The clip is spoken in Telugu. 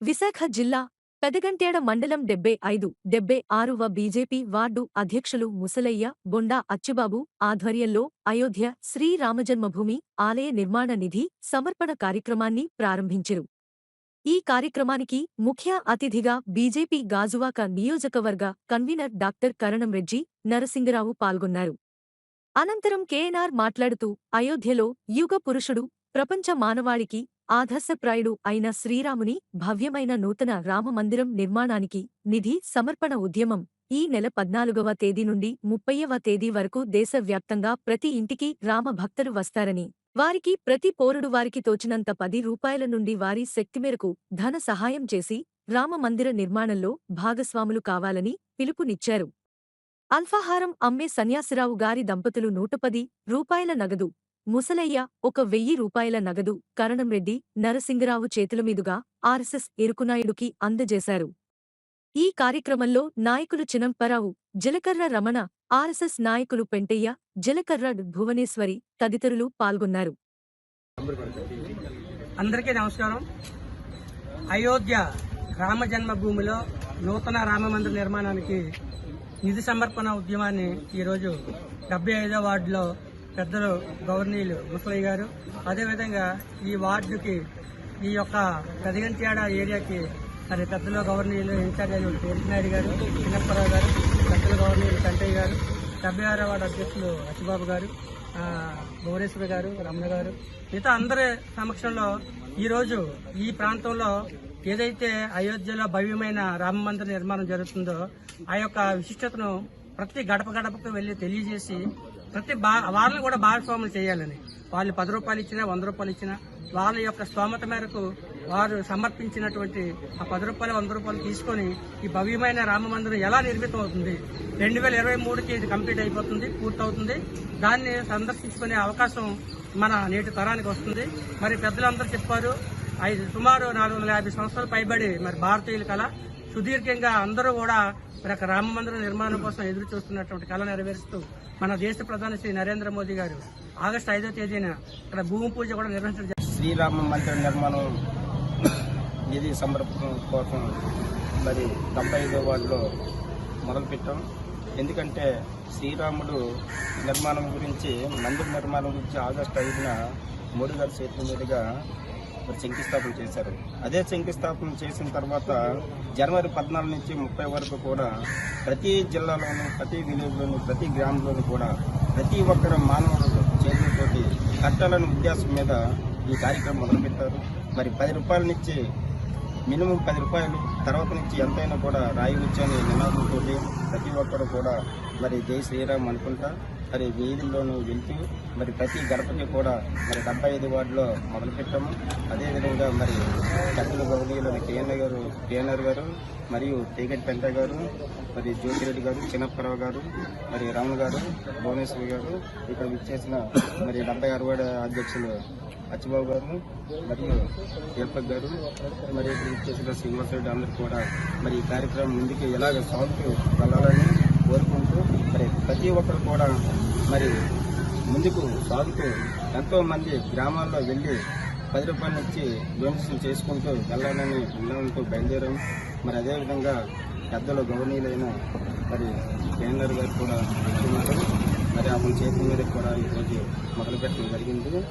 విశాఖ జిల్లా పెదగంట్యాడ మండలం 75-76వ బీజేపీ వార్డు అధ్యక్షులు ముసలయ్య బొండా అచ్చుబాబు ఆధ్వర్యంలో అయోధ్య శ్రీరామజన్మభూమి ఆలయ నిర్మాణ నిధి సమర్పణ కార్యక్రమాన్ని ప్రారంభించిరు. ఈ కార్యక్రమానికి ముఖ్య అతిథిగా బీజేపీ గాజువాక నియోజకవర్గ కన్వీనర్ డాక్టర్ కరణంరెడ్డి నరసింగరావు పాల్గొన్నారు. అనంతరం కేఎన్ఆర్ మాట్లాడుతూ అయోధ్యలో యుగ పురుషుడు, ప్రపంచ మానవాళికి ఆదర్శప్రాయుడు అయిన శ్రీరాముని భవ్యమైన నూతన రామమందిరం నిర్మాణానికి నిధి సమర్పణ ఉద్యమం ఈ నెల 14వ తేదీ నుండి 30వ తేదీ వరకు దేశవ్యాప్తంగా ప్రతి ఇంటికి రామ భక్తులు వస్తారని, వారికి ప్రతి పౌరుడు వారికి తోచినంత 10 రూపాయల నుండి వారి శక్తి మేరకు ధన సహాయం చేసి రామమందిర నిర్మాణంలో భాగస్వాములు కావాలని పిలుపునిచ్చారు. అల్పాహారం అమ్మే సన్యాసిరావు గారి దంపతులు 110 రూపాయల నగదు, ముసలయ్య 1000 రూపాయల నగదు కరణంరెడ్డి నరసింగరావు చేతుల మీదుగా ఆర్ఎస్ఎస్ ఎరుకునాయుడుకి అందజేశారు. ఈ కార్యక్రమంలో నాయకులు చినంపరావు, జలకర్ర రమణ, ఆర్ఎస్ఎస్ నాయకులు పెంటయ్య, జలకర్ర భువనేశ్వరి తదితరులు పాల్గొన్నారు. అందరికీ నమస్కారం. అయోధ్య రామ జన్మభూమిలో నూతన రామమందిర నిర్మాణానికి నిధి సమర్పణ ఉద్యమాన్ని ఈరోజు 75వ వార్డులో పెద్దలు గవర్నీలు ముసలయ్య గారు, అదేవిధంగా ఈ వార్డుకి ఈ యొక్క పెదగంట్యాడ ఏరియాకి మరి పెద్దలు గవర్నీలు ఇన్ఛార్జీలు నాయుడు గారు, చిన్నప్పరావు గారు, పెద్దలు గవర్నీలు కంటయ్య గారు, 76వ వార్డు అధ్యక్షులు అచ్చిబాబు గారు, భువనేశ్వరి గారు, రమణ గారు, మిగతా అందరి సమక్షంలో ఈరోజు ఈ ప్రాంతంలో ఏదైతే అయోధ్యలో భవ్యమైన రామ మందిర నిర్మాణం జరుగుతుందో ఆ యొక్క విశిష్టతను ప్రతి గడప గడపకు వెళ్లి తెలియజేసి వాళ్ళని కూడా భాగస్వాములు చేయాలని, వాళ్ళు 10 రూపాయలు ఇచ్చినా 100 రూపాయలు ఇచ్చినా వాళ్ళ యొక్క స్తోమత మేరకు వారు సమర్పించినటువంటి ఆ 10 రూపాయలు 100 రూపాయలు తీసుకొని ఈ భవ్యమైన రామ మందిరం ఎలా నిర్మితం అవుతుంది, 2023కి ఇది కంప్లీట్ అయిపోతుంది, పూర్తవుతుంది. దాన్ని సందర్శించుకునే అవకాశం మన నేటి తరానికి వస్తుంది. మరి పెద్దలందరూ చెప్పారు, సుమారు 450 సంవత్సరాలు పైబడి మరి భారతీయుల కళ సుదీర్ఘంగా అందరూ కూడా మరి రామ మందిర నిర్మాణం కోసం ఎదురు చూస్తున్నటువంటి కళ నెరవేరుస్తూ మన దేశ ప్రధాని శ్రీ నరేంద్ర మోదీ గారు ఆగస్టు 5వ తేదీన ఇక్కడ భూమి పూజ కూడా నిర్వహించడం. శ్రీరామ మందిర నిర్మాణం నిధి సమర్పణ కోసం మరి 75వ వార్డులో మొదలుపెట్టాం. ఎందుకంటే శ్రీరాముడు నిర్మాణం గురించి, మందిర నిర్మాణం గురించి ఆగస్టు 5న మోడీ గారి చేతుల మీదుగా మరి శంకుస్థాపన చేశారు. అదే శంకుస్థాపన చేసిన తర్వాత జనవరి 14 నుంచి 30 వరకు కూడా ప్రతి జిల్లాలోనూ, ప్రతి విలేజ్లోనూ, ప్రతి గ్రామంలోనూ కూడా ప్రతి ఒక్కరు మానవుడు చేతులతోటి కట్టాలని ఉద్దేశం మీద ఈ కార్యక్రమం మొదలుపెట్టారు. మరి 10 రూపాయల నుంచి మినిమం 10 రూపాయలు, తర్వాత నుంచి ఎంతైనా కూడా రాయవచ్చు అనే నినాదంతో ప్రతి ఒక్కరు కూడా మరి జై శ్రీరామ్ అనుకుంటా మరి వీధుల్లోనూ వెళ్తూ మరి ప్రతి గడపకి కూడా మరి 75 వార్డులో మొదలుపెట్టాము. అదేవిధంగా మరి పెద్దల గౌరవనీయులైన కేఎన్ఆర్ గారు మరియు తీగటి పెంట గారు, మరి జ్యోతిరెడ్డి గారు, చిన్నప్పరావు గారు, మరి రమణ గారు, భువనేశ్వరి గారు, ఇక్కడ విచ్చేసిన మరి 76వ వార్డు అధ్యక్షులు అచ్చిబాబు గారు మరియు దీపక్ గారు, మరి ఇక్కడ విచ్చేసిన శ్రీనివాసరెడ్డి అందరూ కూడా మరి ఈ కార్యక్రమం ముందుకు ఎలాగ సాగుతూ వెళ్ళాలని కోరుకుంటూ మరి ప్రతి ఒక్కరు కూడా మరి ముందుకు సాగుతూ ఎంతో మంది గ్రామాల్లో వెళ్ళి 10 రూపాయల నుంచి డొనేషన్ చేసుకుంటూ వెళ్ళాలని నిర్ణయంతో బయలుదేరాం. మరి అదేవిధంగా పెద్దలు గవర్నీలైన మరి కేఎన్ఆర్ గారు కూడా మరి అతని చేతుల మీద కూడా ఈరోజు మొదలుపెట్టడం జరిగింది.